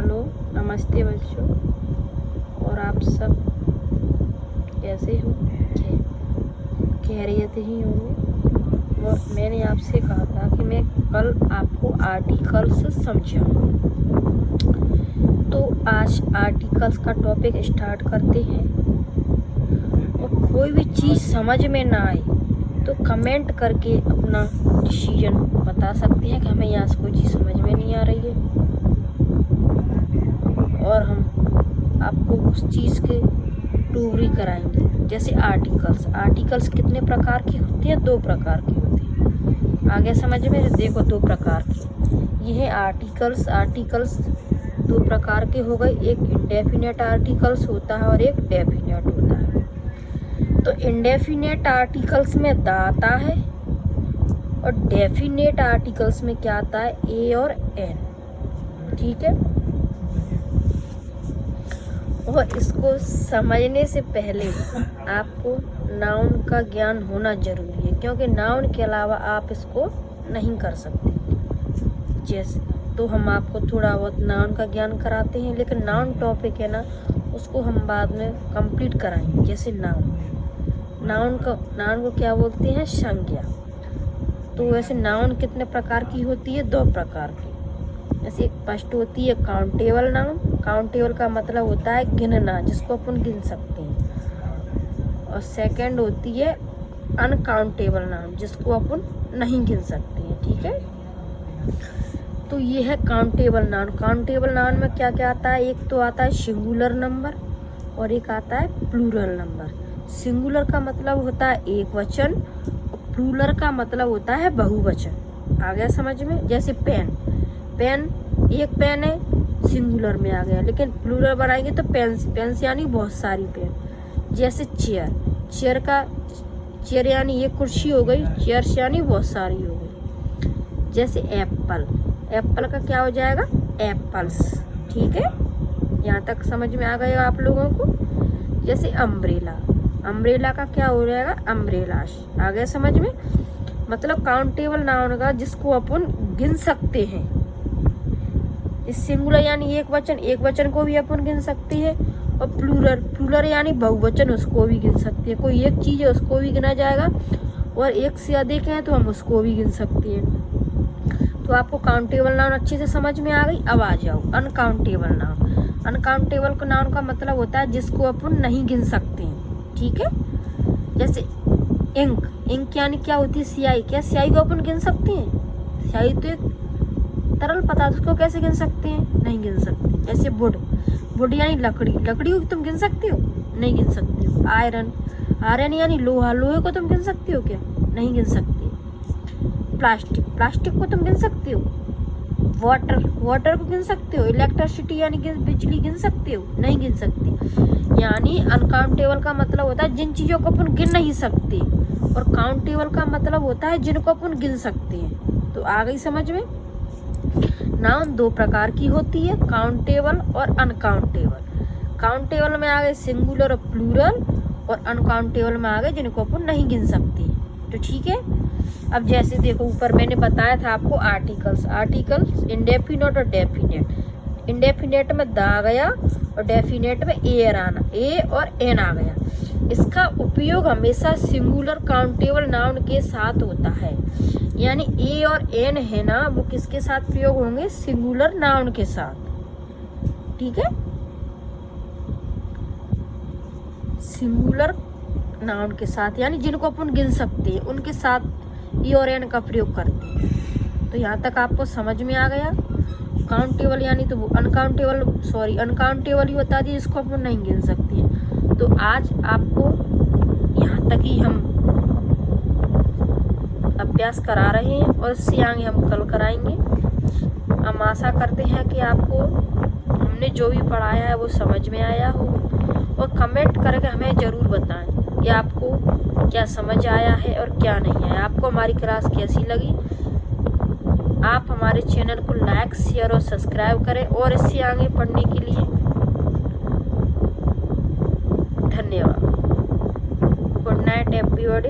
Hello, नमस्ते बच्चों। और आप सब कैसे हो? खैरियत ही होंगे। और मैंने आपसे कहा था कि मैं कल आपको आर्टिकल्स समझाऊँ, तो आज आर्टिकल्स का टॉपिक स्टार्ट करते हैं। और कोई भी चीज़ समझ में ना आए तो कमेंट करके अपना डिसीजन बता सकते हैं कि हमें यहाँ से कोई चीज़ समझ में नहीं आ रही है, और हम आपको उस चीज़ के डूबरी कराएंगे। जैसे आर्टिकल्स कितने प्रकार की होती हैं? 2 प्रकार की होती हैं। आगे समझ में? देखो, 2 प्रकार की ये है आर्टिकल्स 2 प्रकार के हो गए। एक इंडेफिनेट आर्टिकल्स होता है और एक डेफिनेट होता है। तो इंडेफिनेट आर्टिकल्स में द आता है और डेफिनेट आर्टिकल्स में क्या आता है? ए और एन। ठीक है। और इसको समझने से पहले आपको नाउन का ज्ञान होना जरूरी है, क्योंकि नाउन के अलावा आप इसको नहीं कर सकते। जैसे तो हम आपको थोड़ा बहुत नाउन का ज्ञान कराते हैं, लेकिन नाउन टॉपिक है ना, उसको हम बाद में कंप्लीट कराएंगे। जैसे नाउन को क्या बोलते हैं? संज्ञा। तो वैसे नाउन कितने प्रकार की होती है? 2 प्रकार की। जैसे एक फर्स्ट होती है काउंटेबल नाउन। काउंटेबल का मतलब होता है गिनना, जिसको अपन गिन सकते हैं। और सेकंड होती है अनकाउंटेबल नाउन, जिसको अपन नहीं गिन सकते हैं। ठीक है। तो ये है काउंटेबल नाउन। काउंटेबल नाउन में क्या क्या आता है? एक तो आता है सिंगुलर नंबर और एक आता है प्लूरल नंबर। सिंगुलर का मतलब होता है एक वचन और प्लूरल का मतलब होता है बहुवचन। आ गया समझ में? जैसे पेन एक पेन है, सिंगुलर में आ गया, लेकिन प्लूरल बनाएंगे तो पेन यानी बहुत सारी पेन। जैसे चेयर यानी एक कुर्सी हो गई, चेयर्स यानी बहुत सारी हो गई। जैसे एप्पल का क्या हो जाएगा? एप्पल्स। ठीक है, यहाँ तक समझ में आ गया आप लोगों को। जैसे अम्ब्रेला का क्या हो जाएगा? अम्ब्रेलास। आ गया समझ में? मतलब काउंटेबल नाउन का जिसको अपन गिन सकते हैं। इस सिंगुलर यानी एक वचन को भी अपन गिन सकते हैं, और प्लूरल यानी बहुवचन, उसको भी गिन सकते हैं। कोई एक चीज़ है उसको भी गिना जाएगा, और एक से अधिक है तो हम उसको भी गिन सकते हैं। तो आपको काउंटेबल नाउन अच्छे से समझ में आ गई। अब आ जाओ अनकाउंटेबल नाउन। अनकाउंटेबल नाउन का मतलब होता है जिसको अपन नहीं गिन सकते हैं। ठीक है। जैसे इंक यानी क्या होती है? स्याही। क्या स्याही को अपन गिन सकते हैं? स्याही तो एक तरल पदार्थ, उसको कैसे गिन सकते हैं? नहीं गिन सकते। ऐसे वुड यानी लकड़ी को तुम गिन सकते हो? नहीं गिन सकते हो। आयरन यानी लोहे को तुम गिन सकते हो क्या? नहीं गिन सकते। प्लास्टिक को तुम गिन सकते हो? वाटर को गिन सकते हो? इलेक्ट्रिसिटी यानी बिजली गिन सकते हो? नहीं गिन सकते। यानी अनकाउंटेबल का मतलब होता है जिन चीजों को अपन गिन नहीं सकते, और काउंटेबल का मतलब होता है जिनको अपन गिन सकते हैं। तो आ गई समझ में? नाउन 2 प्रकार की होती है, काउंटेबल और अनकाउंटेबल। काउंटेबल में आ गए सिंगुलर और प्लूरल, और अनकाउंटेबल में आ गए जिनको अपन नहीं गिन सकते। तो ठीक है। अब जैसे देखो, ऊपर मैंने बताया था आपको आर्टिकल्स इंडेफिनेट और डेफिनेट। इंडेफिनेट में द आ गया और डेफिनेट में ए और एन आ गया। इसका उपयोग हमेशा सिंगुलर काउंटेबल नाउन के साथ होता है। यानी ए और एन है ना, वो किसके साथ प्रयोग होंगे? सिंगुलर नाउन के साथ। ठीक है। सिंगुलर नाउन के साथ, यानी जिनको अपन गिन सकते हैं, उनके साथ ए और एन का प्रयोग करते हैं। तो यहाँ तक आपको समझ में आ गया। काउंटेबल यानी तो अनकाउंटेबल ही बता दिए, जिसको अपन नहीं गिन सकते हैं। तो आज आपको यहाँ तक ही हम अभ्यास करा रहे हैं, और इससे आगे हम कल कराएंगे। हम आशा करते हैं कि आपको हमने जो भी पढ़ाया है वो समझ में आया हो, और कमेंट करके हमें ज़रूर बताएं कि आपको क्या समझ आया है और क्या नहीं आया। आपको हमारी क्लास कैसी लगी? आप हमारे चैनल को लाइक, शेयर और सब्सक्राइब करें, और इससे आगे पढ़ने के लिए धन्यवाद। Good night everybody.